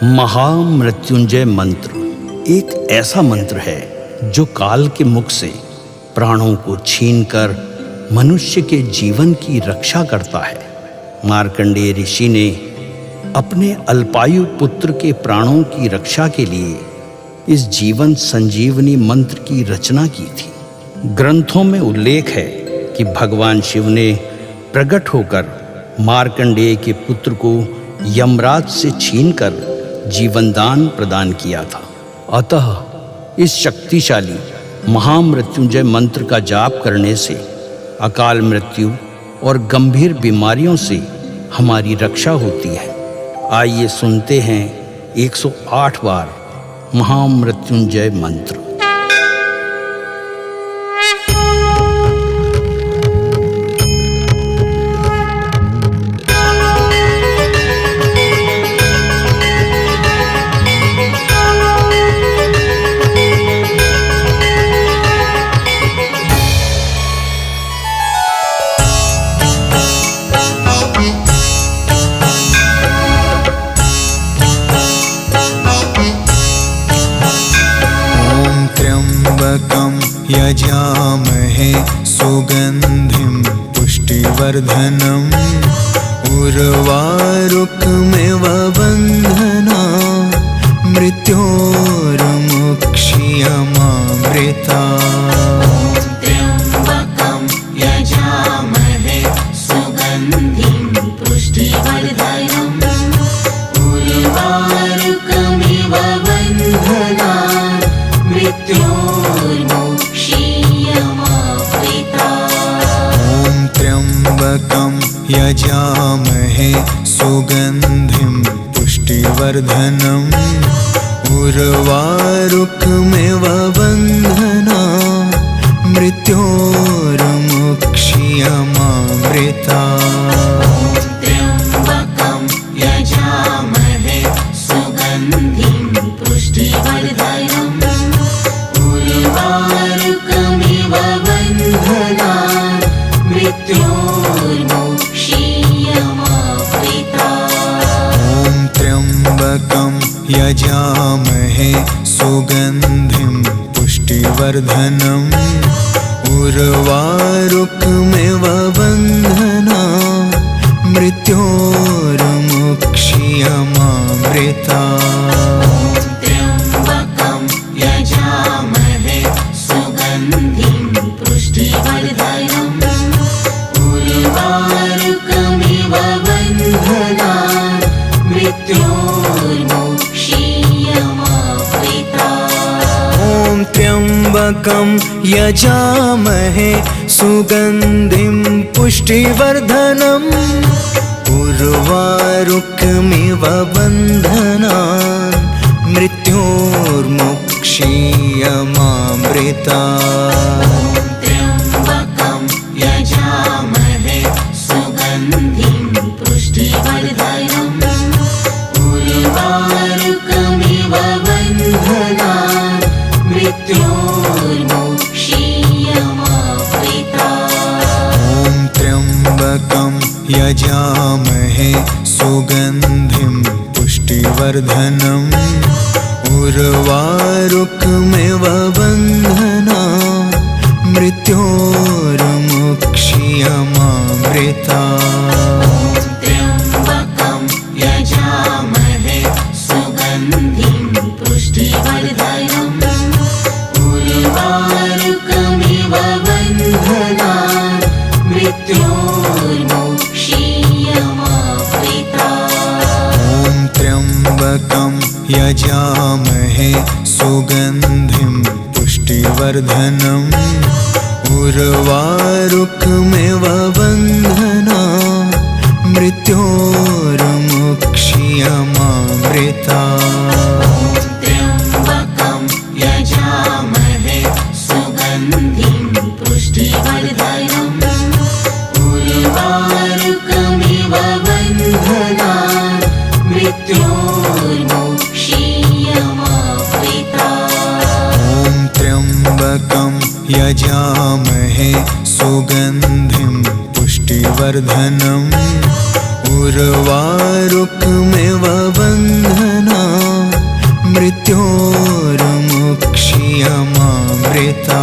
महामृत्युंजय मंत्र एक ऐसा मंत्र है जो काल के मुख से प्राणों को छीनकर मनुष्य के जीवन की रक्षा करता है। मार्कंडेय ऋषि ने अपने अल्पायु पुत्र के प्राणों की रक्षा के लिए इस जीवन संजीवनी मंत्र की रचना की थी। ग्रंथों में उल्लेख है कि भगवान शिव ने प्रकट होकर मार्कंडेय के पुत्र को यमराज से छीनकर जीवनदान प्रदान किया था। अतः इस शक्तिशाली महामृत्युंजय मंत्र का जाप करने से अकाल मृत्यु और गंभीर बीमारियों से हमारी रक्षा होती है। आइए सुनते हैं 108 बार महामृत्युंजय मंत्र। यजामहे सुगंधिं पुष्टिवर्धनम् उर्वारुकमिव बन्धना मृत्योर्मुक्षीयमामृता। त्र्यम्बकं यजामहे सुगन्धिं पुष्टिवर्धनम् उर्वारुकमिव बन्धना त्र्यम्बकं यजामहे सुगन्धिं पुष्टिवर्धनम् उर्वारुकमिव बन्धना मृत्योर्मुक्षीयमामृता। त्र्यम्बकं यजामहे सुगन्धिं पुष्टिवर्धनम् उर्वारुकमिव बन्धना मृत्योर्मुक्षीयमामृता। त्र्यम्बकं यजामहे सुगन्धिं पुष्टिवर्धनम् उर्वारुकमिव बन्धना मृत्योर्मुक्षीयमामृता। त्र्यम्बकं यजामहे सुगन्धिं पुष्टिवर्धनम् उर्वारुकमिव बन्धना मृत्योर्मुक्षीयमामृता। त्र्यम्बकं यजामहे सुगन्धिं पुष्टिवर्धनम् उर्वारुकमिव बन्धना मृत्योर्मुक्षीयमामृता। त्र्यम्बकं यजामहे सुगन्धिं पुष्टिवर्धनम् उर्वारुकमिव बन्धना मृत्योर्मुक्षीयमामृता। त्र्यम्बकं यजामहे सुगन्धिं पुष्टिवर्धनम् उर्वारुकमिव बन्धना मृत्योर्मुक्षीयमामृता। त्र्यम्बकं यजामहे सुगन्धिं पुष्टिवर्धनम् उर्वारुकमिव बन्धना मृत्योर्मुक्षीयमामृता। त्र्यम्बकं यजामहे सुगन्धिं पुष्टिवर्धनम् उर्वारुकमिव बन्धना मृत्योर्मुक्षीयमामृता। त्र्यम्बकं यजामहे सुगन्धिं पुष्टिवर्धनम् उर्वारुकमिव बन्धना मृत्योर्मुक्षीयमामृता। त्र्यम्बकं यजामहे सुगन्धिं पुष्टिवर्धनम् उर्वारुकमिव बन्धना मृत्योर्मुक्षीयमामृता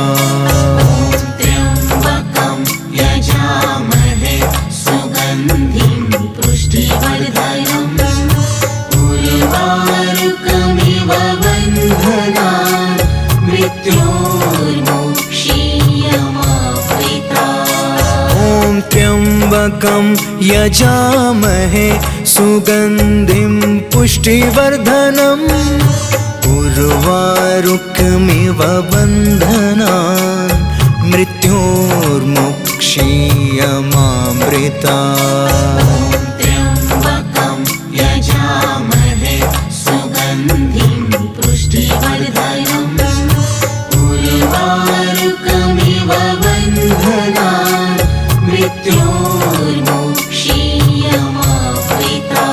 त्र्यम्बकं यजामहे सुगन्धिं पुष्टिवर्धनम् उर्वारुकमिव बन्धनान् मृत्योर्मुक्षीयमामृता ॐ त्र्यम्बकं यजामहे सुगन्धिं पुष्टिवर्धनम् उर्वारुकमिव बन्धनान् मृत्योर्मुक्षीयमामृता त्र्यम्बकं यजामहे सुगन्धिं पुष्टिवर्धनम् उर्वारुकमिव बन्धनान् मृत्योर्मुक्षीयमामृता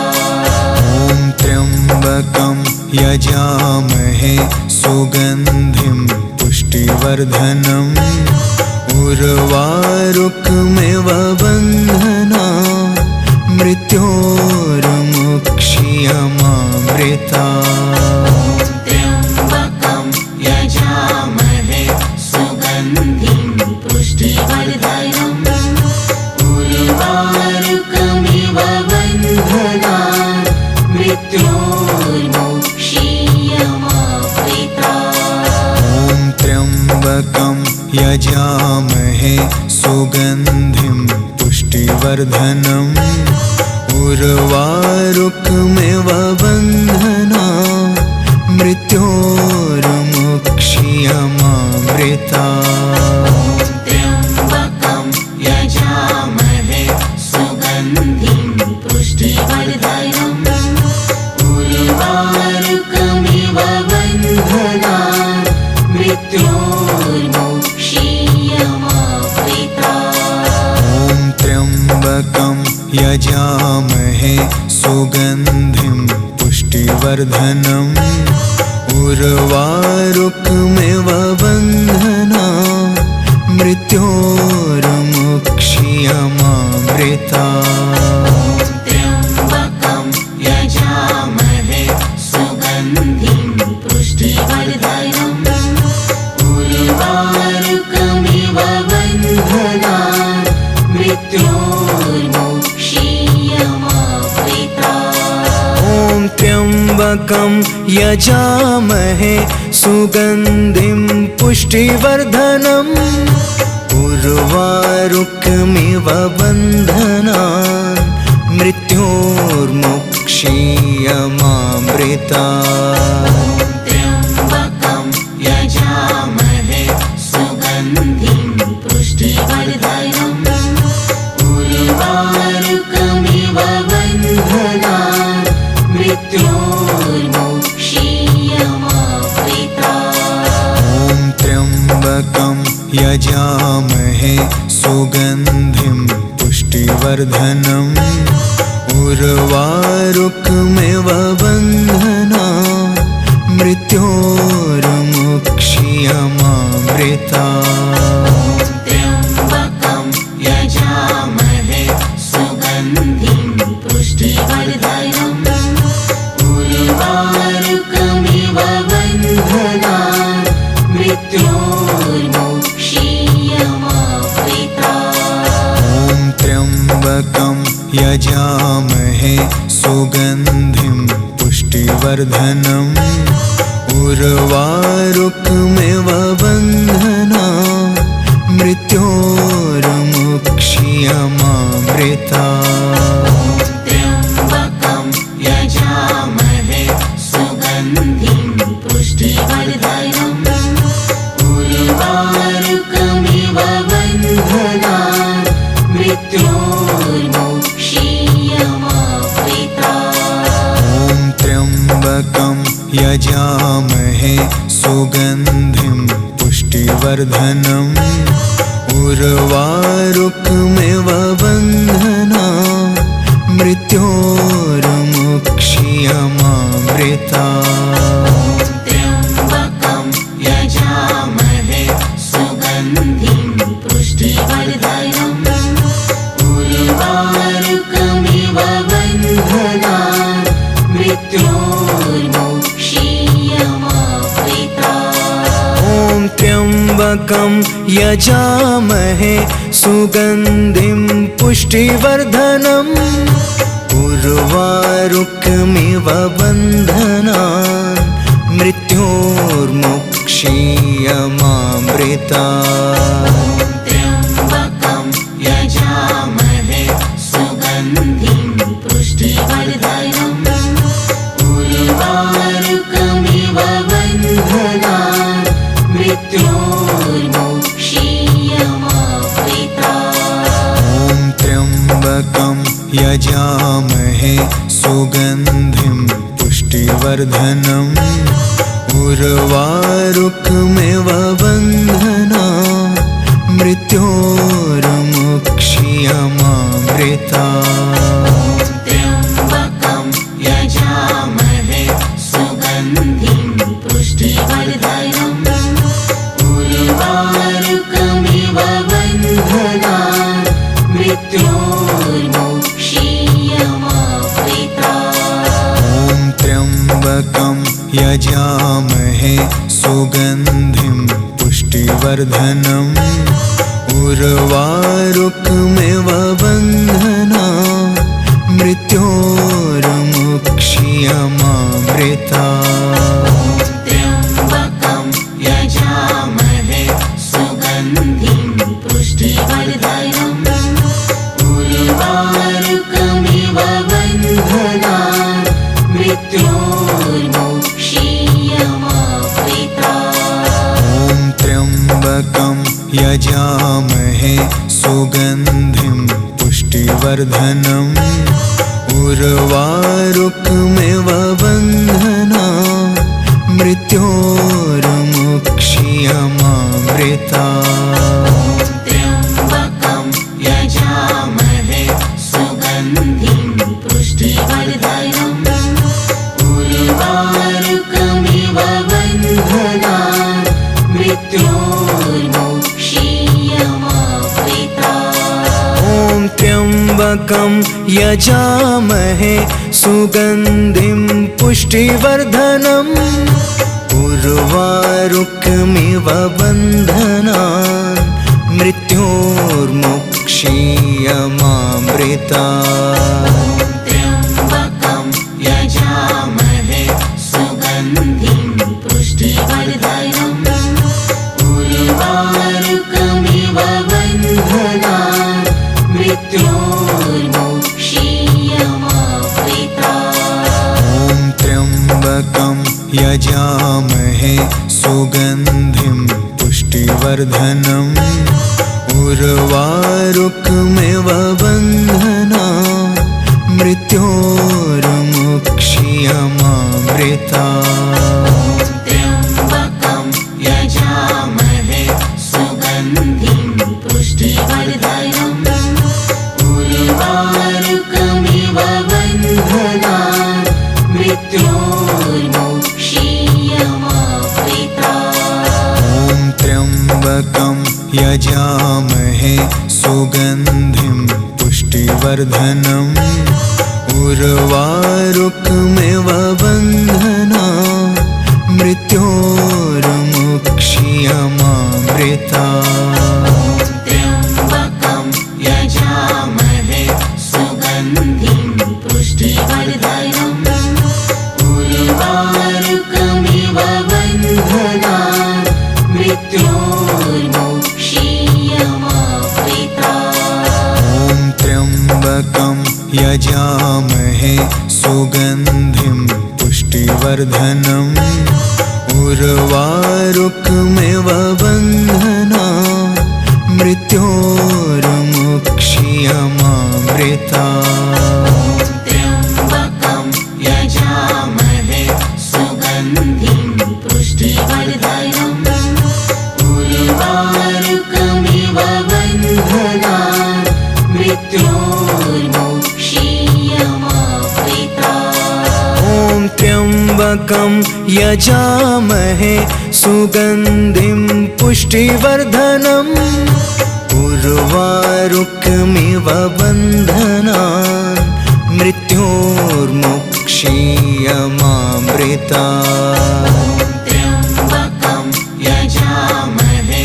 ॐ त्र्यम्बकं यजामहे सुगन्धिं पुष्टिवर्धनम् उर्वारुकमिव बन्धनान् मृत्योर्मुक्षीयमामृता त्र्यम्बकं यजामहे सुगन्धिं पुष्टिवर्धनम् उर्वारुकमिव बन्धनान् मृत्योर्मुक्षीयमामृता ॐ त्र्यम्बकं यजामहे सुगन्धिं पुष्टिवर्धनम् उर्वारुकमिव बन्धनान् मृत्योर्मुक्षीयमामृता त्र्यम्बकं यजामहे सुगन्धिं पुष्टिवर्धनम् उर्वारुकमिव बन्धनान् मृत्योर्मुक्षीयमामृता ॐ त्र्यम्बकं यजामहे सुगन्धिं पुष्टिवर्धनम् उर्वारुकमिव बन्धनान् मृत्योर्मुक्षीयमामृता त्र्यम्बकं यजामहे सुगन्धिं पुष्टिवर्धनम् उर्वारुकमिव बन्धनान् मृत्योर्मुक्षीयमामृता ॐ त्र्यम्बकं यजामहे सुगन्धिं पुष्टिवर्धनम् उर्वारुकमिव बन्धनान् मृत्योर्मुक्षीयमामृता त्र्यम्बकं यजामहे सुगन्धिं पुष्टिवर्धनम् उर्वारुकमिव बन्धनान् मृत्योर्मुक्षीयमामृता ॐ त्र्यम्बकं यजामहे सुगन्धिं पुष्टिवर्धनम् उर्वारुकमिव बन्धनान् मृत्योर्मुक्षीयमामृता त्र्यम्बकं यजामहे सुगन्धिं पुष्टिवर्धनम् उर्वारुकमिव बन्धनान् मृत्योर्मुक्षीयमामृता ॐ त्र्यम्बकं यजामहे सुगन्धिं पुष्टिवर्धनम् उर्वारुकमिव बन्धनान् मृत्योर्मुक्षीयमामृता त्र्यम्बकं यजामहे सुगन्धिं पुष्टिवर्धनम् उर्वारुकमिव बन्धनान् मृत्योर्मुक्षीयमामृता ॐ त्र्यम्बकं यजामहे सुगन्धिं पुष्टिवर्धनम् उर्वारुकमिव बन्धनान् मृत्योर्मुक्षीयमामृता त्र्यम्बकं यजामहे सुगन्धिं पुष्टिवर्धनम् उर्वारुकमिव त्र्यम्बकं यजामहे सुगन्धिं पुष्टिवर्धनम् उर्वारुकमिव बन्धनान् मृत्योर्मुक्षीयमामृतात्। त्र्यम्बकं यजामहे सुगन्धिं पुष्टिवर्धनम् उर्वारुकमिव बन्धनान् मृत्योर्मुक्षीयमामृतात्। ॐ त्र्यम्बकं यजामहे सुगन्धिं पुष्टिवर्धनम् उर्वारुकमिव बन्धनान् मृत्योर्मुक्षीयमामृतात्। त्र्यम्बकं यजामहे सुगन्धिं पुष्टिवर्धनम् उर्वारुकमिव बन्धनान् मृत्योर्मुक्षीयमामृतात्। ॐ त्र्यम्बकं यजामहे सुगन्धिं पुष्टिवर्धनम् उर्वारुकमिव बन्धनान् मृत्योर्मुक्षीयमामृतात्। त्र्यम्बकं यजामहे सुगन्धिं पुष्टिवर्धनम् उर्वारुकमिव बन्धनान् मृत्योर्मुक्षीयमामृतात्। ॐ त्र्यम्बकं यजामहे सुगन्धिं पुष्टिवर्धनम् उर्वारुकमिव बन्धनान् मृत्योर्मुक्षीयमामृतात्। त्र्यम्बकं यजामहे सुगन्धिं पुष्टिवर्धनम् उर्वारुकमिव बन्धनान् मृत्योर्मुक्षीयमामृतात्। ॐ त्र्यम्बकं यजामहे सुगन्धिं पुष्टिवर्धनम् उर्वारुकमिव बन्धनान् मृत्योर्मुक्षीयमामृतात्। त्र्यम्बकं यजामहे सुगन्धिं पुष्टिवर्धनम् उर्वारुकमिव बन्धनान् मृत्योर्मुक्षीयमामृतात्। ॐ त्र्यम्बकं यजामहे सुगन्धिं पुष्टिवर्धनम् उर्वारुकमिव बन्धनान् मृत्योर्मुक्षीयमामृतात्। त्र्यम्बकं यजामहे सुगन्धिं पुष्टिवर्धनम् उर्वारुकमिव बन्धनान् मृत्योर्मुक्षीयमामृतात्। ॐ त्र्यम्बकं यजामहे सुगन्धिं पुष्टिवर्धनम् उर्वारुकमिव बन्धनान् मृत्योर्मुक्षीयमामृतात्। त्र्यम्बकं यजामहे सुगन्धिं पुष्टिवर्धनम् उर्वारुकमिव बन्धनान् मृत्योर्मुक्षीयमामृतात्। ॐ त्र्यम्बकं यजामहे सुगन्धिं पुष्टिवर्धनम् उर्वारुकमिव बन्धनान् मृत्योर्मुक्षीयमामृतात्। त्र्यम्बकं यजामहे सुगन्धिं पुष्टिवर्धनम् उर्वारुकमिव बन्धनान् मृत्योर्मुक्षीयमामृतात्। ॐ त्र्यम्बकं यजामहे सुगन्धिं पुष्टिवर्धनम् उर्वारुकमिव बन्धनान् मृत्योर्मुक्षीयमामृतात्। त्र्यम्बकं यजामहे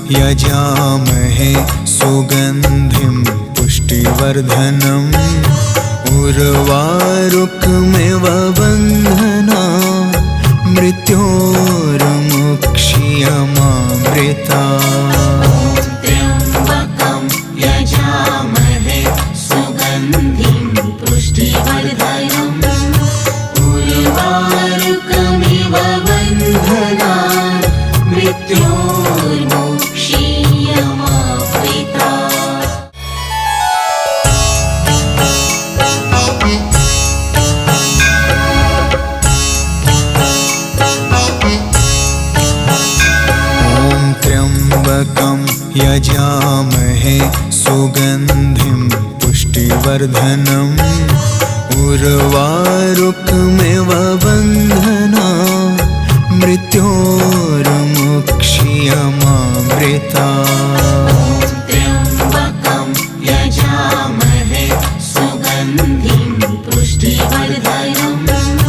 यजामहे सुगन्धिं पुष्टिवर्धनम् उर्वारुकमिव बन्धनान् मृत्योर्मुक्ष्यमामृतात्। त्र्यम्बकं यजामहे सुगन्धिं पुष्टिवर्धनम् उर्वारुकमिव बन्धनान् मृत्योर्मुक्ष्यमामृतात्। त्र्यम्बकं यजामहे सुगन्धिं पुष्टिवर्धनम् उर्वारुकमिव बन्धनान् मृत्योर्मुक्ष्यमामृतात्। त्र्यम्बकं यजामहे सुगन्धिं पुष्टिवर्धनम्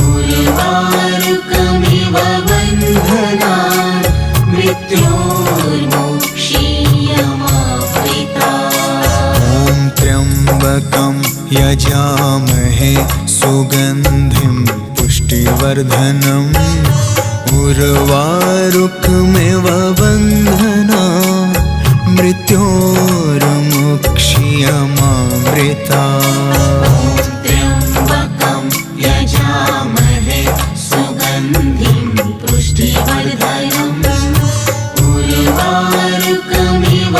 उर्वारुकमिव बन्धनान् मृत्योर्मुक्ष्यमामृतात्। त्र्यम्बकं यजामहे सुगन्धिं पुष्टिवर्धनम् उर्वारुकमिव बन्धनान् मृत्योर्मुक्ष्यमामृतात्। त्र्यम्बकं यजामहे सुगन्धिं पुष्टिवर्धनम् उर्वारुकमिव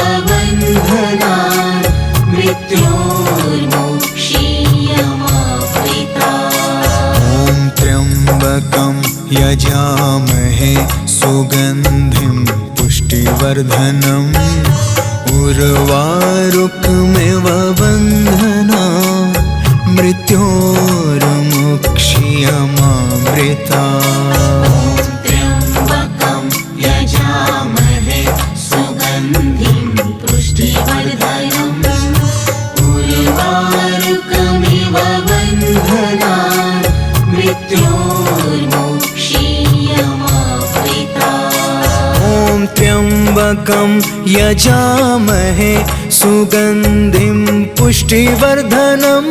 बन्धनान् मृत्योर्मुक्ष्यमामृतात्। त्र्यम्बकं यजामहे सुगन्धिं पुष्टिवर्धनम् उर्वारुकमिव बन्धनान् मृत्योर्मुक्ष्यमामृतात्। त्र्यम्बकं यजामहे सुगन्धिं पुष्टिवर्धनम्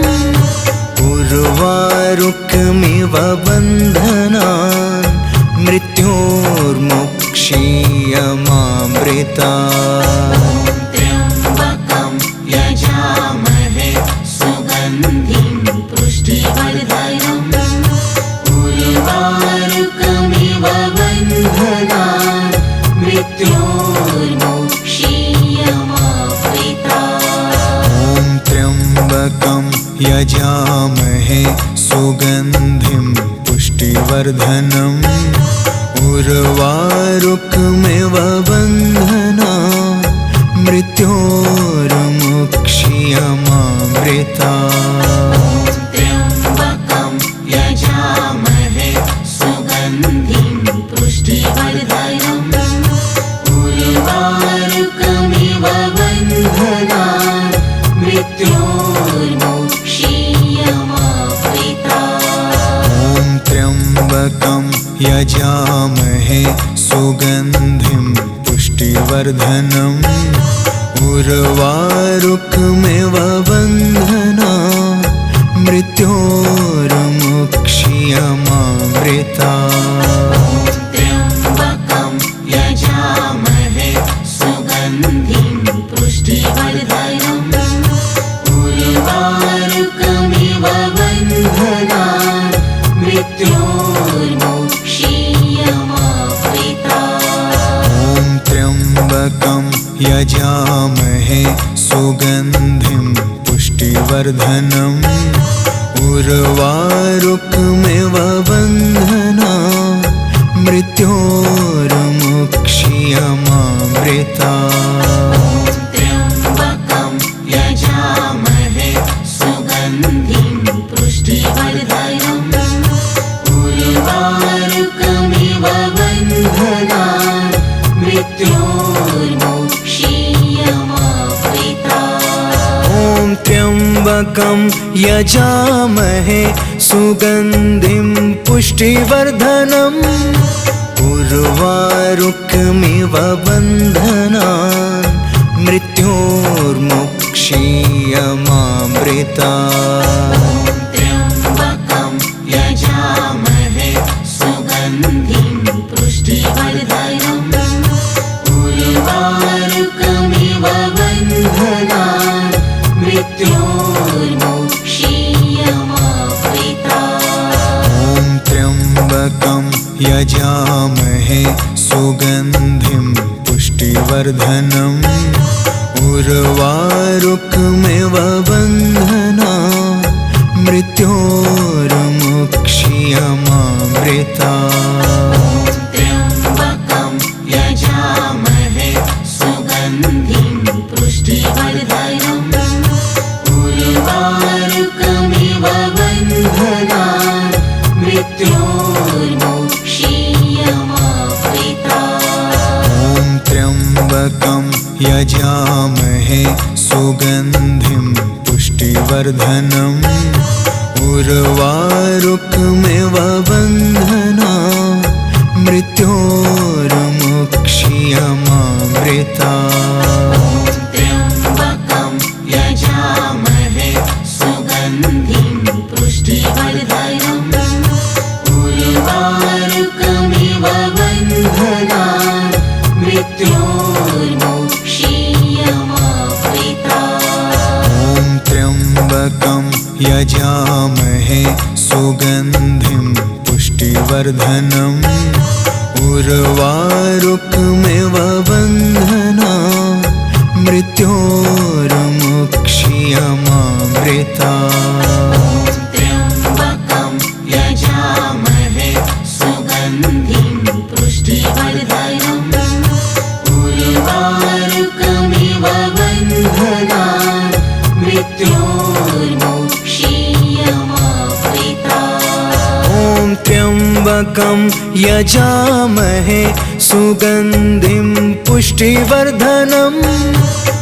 उर्वारुकमिव बन्धनान् मृत्योर्मुक्ष्यमामृतात्। त्र्यम्बकं यजामहे सुगन्धिं पुष्टिवर्धनम् उर्वारुकमिव बन्धनान् मृत्योर्मुक्ष्यमामृतात्। त्र्यम्बकं यजामहे सुगन्धिं पुष्टिवर्धनम् उर्वारुकमिव बन्धनान् मृत्योर्मुक्ष्यमामृतात्। त्र्यम्बकं यजामहे सुगन्धिं पुष्टिवर्धनम् उर्वारुकमिव बन्धनान् मृत्योर्मुक्ष्यमामृतात्। त्र्यम्बकं यजामहे सुगन्धिं पुष्टिवर्धनम् उर्वारुकमिव बन्धनान् मृत्योर्मुक्ष्यमामृतात्। त्र्यम्बकं यजामहे सुगन्धिं पुष्टिवर्धनम् उर्वारुकमिव बन्धनान् मृत्योर्मुक्ष्यमामृतात्। त्र्यम्बकं यजामहे सुगन्धिं पुष्टिवर्धनम् उर्वारुकमिव बन्धनान् मृत्योर्मुक्ष्यमामृतात्। त्र्यम्बकं यजामहे सुगन्धिं पुष्टिवर्धनम् उर्वारुकमिव बन्धनान् मृत्योर्मुक्ष्यमामृतात्। त्र्यम्बकं यजामहे सुगन्धिं पुष्टिवर्धनम् उर्वारुकमिव बन्धनान् मृत्योर्मुक्ष्यमामृतात्। त्र्यम्बकं यजामहे सुगन्धिं पुष्टिवर्धनम् उर्वारुकमिव बन्धनान् मृत्योर्मुक्षीयमामृतात्। त्र्यम्बकं यजामहे सुगन्धिं पुष्टिवर्धनम् उर्वारुकमिव बन्धनान् मृत्योर्मुक्षीयमामृतात्। ॐ त्र्यम्बकं यजामहे सुगन्धिं पुष्टिवर्धनम् उर्वारुकमिव बन्धनान् मृत्योर्मुक्षीयमामृतात्। त्र्यम्बकं यजामहे सुगन्धिं पुष्टिवर्धनम् उर्वारुकमिव बन्धनान् मृत्योर्मुक्षीयमामृतात्। ॐ त्र्यम्बकं यजामहे सुगन्धिं पुष्टिवर्धनम् उर्वारुकमिव बन्धनान् मृत्योर्मुक्षीयमामृतात्। त्र्यम्बकं यजामहे सुगन्धिं पुष्टिवर्धनम् उर्वारुकमिव बन्धनान् मृत्योर्मुक्षीयमामृतात्। ॐ त्र्यम्बकं यजामहे सुगन्धिं पुष्टिवर्धनम् उर्वारुकमिव बन्धनान् मृत्योर्मुक्षीयमामृतात्। त्र्यम्बकं यजामहे सुगन्धिं पुष्टिवर्धनम् उर्वारुकमिव बन्धनान् मृत्योर्मुक्षीयमामृतात्। ॐ त्र्यम्बकं यजामहे सुगन्धिं पुष्टिवर्धनम् उर्वारुकमिव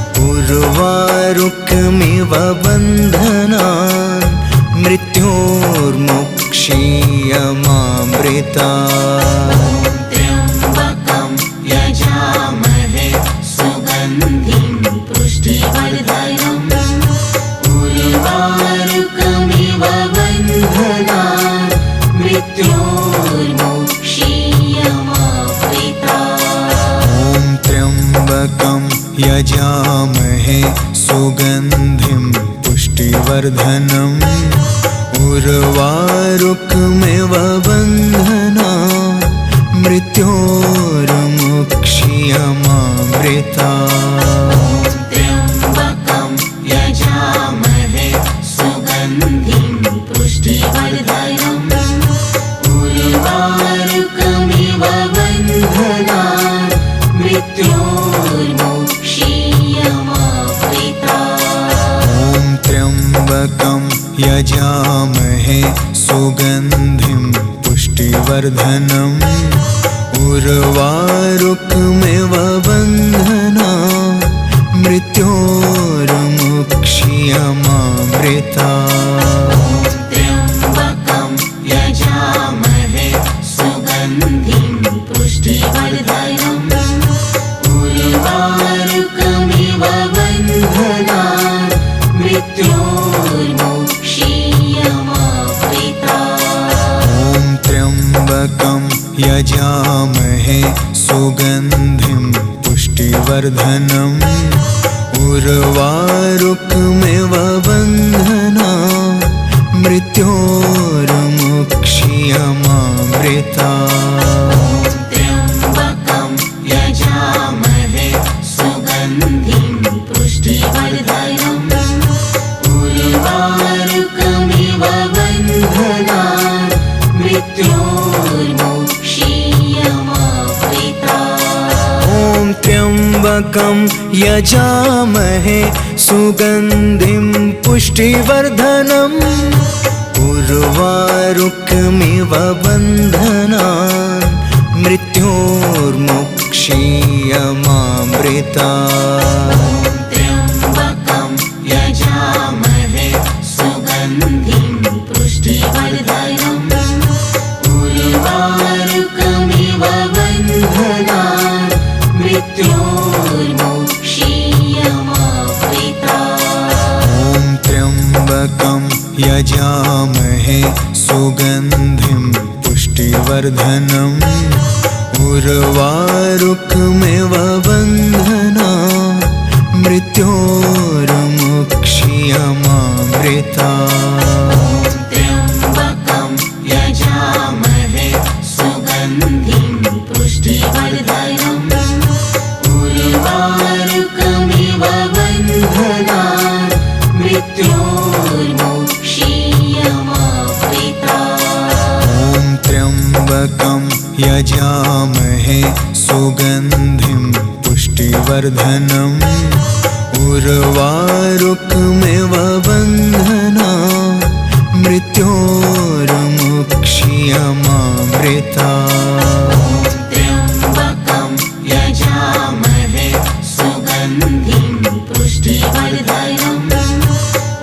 बन्धनान् मृत्योर्मुक्षीयमामृतात्। त्र्यम्बकं यजामहे सुगन्धिं पुष्टिवर्धनम् उर्वारुकमिव बन्धनान् मृत्योर्मुक्षीयमामृतात्। ॐ त्र्यम्बकं यजामहे सुगन्धिं पुष्टिवर्धनम् उर्वारुकमिव बन्धनान् मृत्योर्मुक्षीयमामृतात्। त्र्यम्बकं यजामहे सुगन्धिं पुष्टिवर्धनम् उर्वारुकमिव बन्धनान् मृत्योर्मुक्षीयमामृतात्। ॐ त्र्यम्बकं यजामहे सुगन्धिं पुष्टिवर्धनम् उर्वारुकमिव बन्धनान् मृत्योर्मुक्षीयमामृतात्। त्र्यम्बकं यजामहे सुगन्धिं पुष्टिवर्धनम् उर्वारुकमिव बन्धनान् मृत्योर्मुक्षीयमामृतात्। ॐ त्र्यम्बकं यजामहे सुगन्धिं पुष्टिवर्धनम् उर्वारुकमिव बन्धनान् मृत्योर्मुक्षीयमामृतात्। त्र्यम्बकं यजामहे सुगन्धिं पुष्टिवर्धनम् उर्वारुकमिव बन्धनान् मृत्योर्मुक्षीयमामृतात्। ॐ त्र्यम्बकं यजामहे सुगन्धिं पुष्टिवर्धनम् उर्वारुकमिव बन्धनान् मृत्योर्मुक्षीयमामृतात्। त्र्यम्बकं यजामहे सुगन्धिं पुष्टिवर्धनम् उर्वारुकमिव बन्धनान् यजामहे सुगन्धिं पुष्टिवर्धनम् उर्वारुकमिव बन्धनान् मृत्योर्मुक्ष्यमामृतात्। त्र्यम्बकं यजामहे सुगन्धिं पुष्टिवर्धनम् उर्वारुकमिव बन्धनान् मृत्योर्मुक्ष्यमामृतात्। ॐ त्र्यम्बकं यजामहे सुगन्धिं पुष्टिवर्धनम् उर्वारुकमिव बन्धनान् मृत्योर्मुक्ष्यमामृतात्। त्र्यम्बकं यजामहे सुगन्धिं पुष्टिवर्धनम्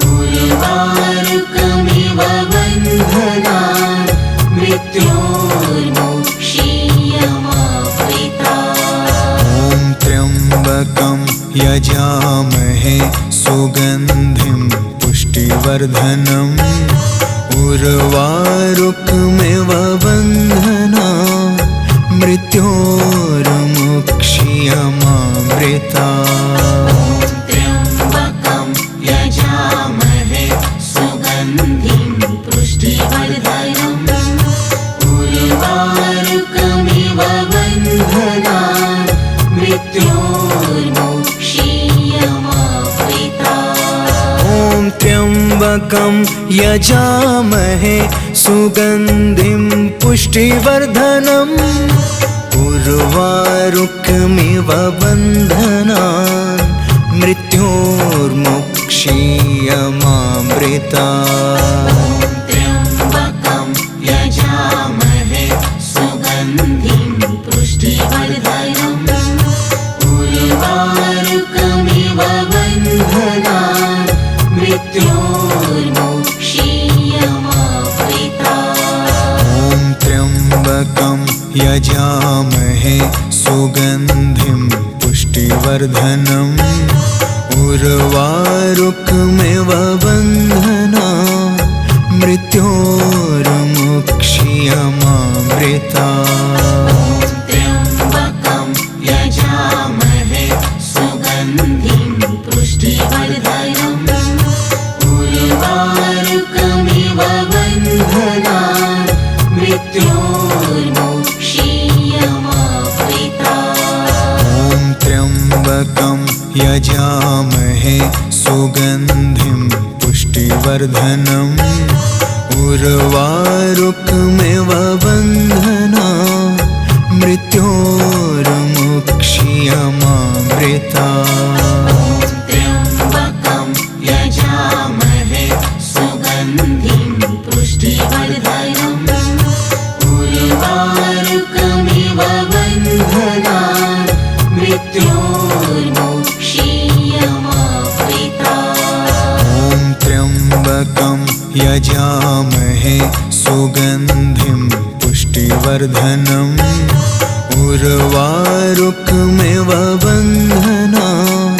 उर्वारुकमिव बन्धनान् मृत्योर्मुक्ष्यमामृतात्। ॐ त्र्यम्बकं यजामहे सुगन्धिं पुष्टिवर्धनम् उर्वारुकमिव बन्धनान् मृत्योर्मुक्ष्यमामृतात्। त्र्यम्बकं यजामहे सुगन्धिं पुष्टिवर्धनम् उर्वारुकमिव बन्धनान् मृत्योर्मुक्ष्यमामृतात्। ॐ त्र्यम्बकं यजामहे सुगन्धिं पुष्टिवर्धनम् उर्वारुकमिव बन्धनान् मृत्योर्मुक्ष्यमामृतात्। त्र्यम्बकं यजामहे सुगन्धिं पुष्टिवर्धनम् उर्वारुकमिव बन्धनान् मृत्योर्मुक्ष्यमामृतात्। ॐ त्र्यम्बकं यजामहे सुगन्धिं पुष्टिवर्धनम् उर्वारुकमिव बन्धनान् मृत्योर्मुक्ष्यमामृतात्। त्र्यम्बकं यजामहे सुगन्धिं पुष्टिवर्धनम् उर्वारुकमिव बन्धनान् मृत्योर्मुक्ष्यमामृतात्। ॐ त्र्यम्बकं यजामहे सुगन्धिं पुष्टिवर्धनम् उर्वारुकमिव बन्धनान् मृत्योर्मुक्ष्यमामृतात्। त्र्यम्बकं यजामहे सुगन्धिं पुष्टिवर्धनम् उर्वारुकमिव बन्धनान् मृत्योर्मुक्ष्यमामृतात्। ॐ त्र्यम्बकं यजामहे सुगन्धिं पुष्टिवर्धनम् उर्वारुकमिव बन्धनान्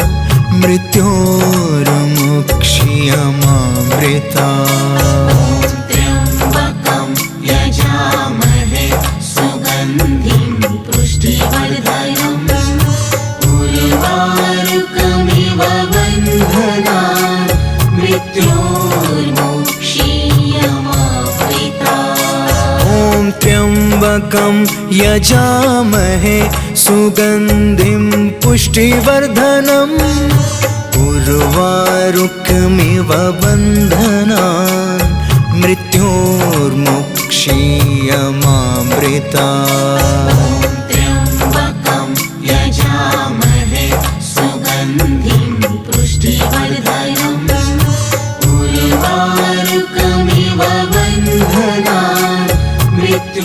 मृत्योर्मुक्ष्यमामृतात्। त्र्यम्बकं यजामहे सुगन्धिं पुष्टिवर्धनम् उर्वारुकमिव बन्धनान् मृत्योर्मुक्ष्यमामृतात्। ॐ त्र्यम्बकं यजामहे सुगन्धिं पुष्टिवर्धनम् उर्वारुकमिव बन्धनान् मृत्योर्मुक्ष्यमामृतात्। त्र्यम्बकं यजामहे सुगन्धिं पुष्टिवर्धनम् उर्वारुकमिव बन्धनान् मृत्योर्मुक्ष्यमामृतात्।